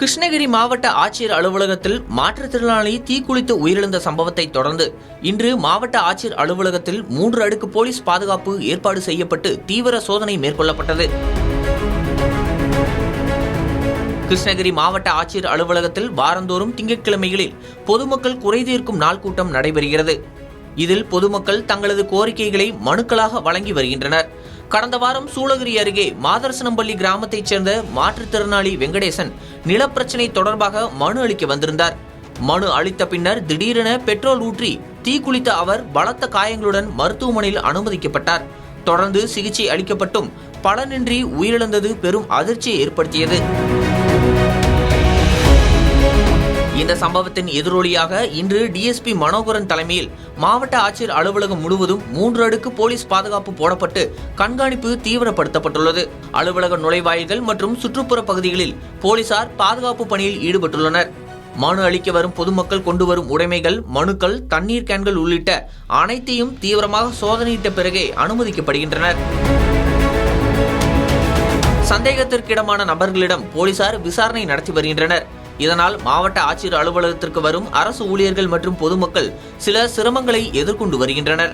கிருஷ்ணகிரி மாவட்ட ஆட்சியர் அலுவலகத்தில் மாற்றுத்திறனாளி தீக்குளித்து உயிரிழந்த சம்பவத்தை தொடர்ந்து இன்று மாவட்ட ஆட்சியர் அலுவலகத்தில் 3 அடுக்கு போலீஸ் பாதுகாப்பு ஏற்பாடு செய்யப்பட்டு தீவிர சோதனை மேற்கொள்ளப்பட்டது. கிருஷ்ணகிரி மாவட்ட ஆட்சியர் அலுவலகத்தில் வாரந்தோறும் திங்கட்கிழமைகளில் பொதுமக்கள் குறைதீர்க்கும் நாள் கூட்டம் நடைபெறுகிறது. இதில் பொதுமக்கள் தங்களது கோரிக்கைகளை மனுக்களாக வழங்கி வருகின்றனர். கடந்த வாரம் சூளகிரி அருகே மாதரசனம்பள்ளி கிராமத்தைச் சேர்ந்த மாற்றுத்திறனாளி வெங்கடேசன் நிலப்பிரச்சினை தொடர்பாக மனு அளிக்க வந்திருந்தார். மனு அளித்த பின்னர் திடீரென பெட்ரோல் ஊற்றி தீக்குளித்த அவர் பலத்த காயங்களுடன் மருத்துவமனையில் அனுமதிக்கப்பட்டார். தொடர்ந்து சிகிச்சை அளிக்கப்பட்டும் பலனின்றி உயிரிழந்தது பெரும் அதிர்ச்சியை ஏற்படுத்தியது. இந்த சம்பவத்தின் எதிரொலியாக இன்று டிஎஸ்பி மனோகரன் தலைமையில் மாவட்ட ஆட்சியர் அலுவலகம் முழுவதும் 3 அடுக்கு போலீஸ் பாதுகாப்பு போடப்பட்டு கண்காணிப்பு தீவிரப்படுத்தப்பட்டுள்ளது. அலுவலக நுழைவாயில்கள் மற்றும் சுற்றுப்புற பகுதிகளில் போலீசார் பாதுகாப்பு பணியில் ஈடுபட்டுள்ளனர். மனு அளிக்க வரும் பொதுமக்கள் கொண்டு வரும் உடைமைகள், மனுக்கள், தண்ணீர் கேன்கள் உள்ளிட்ட அனைத்தையும் தீவிரமாக சோதனையிட்ட பிறகே அனுமதிக்கப்படுகின்றனர். சந்தேகத்திற்கிடமான நபர்களிடம் போலீசார் விசாரணை நடத்தி வருகின்றனர். இதனால் மாவட்ட ஆட்சியர் அலுவலகத்திற்கு வரும் அரசு ஊழியர்கள் மற்றும் பொதுமக்கள் சில சிரமங்களை எதிர்கொண்டு வருகின்றனர்.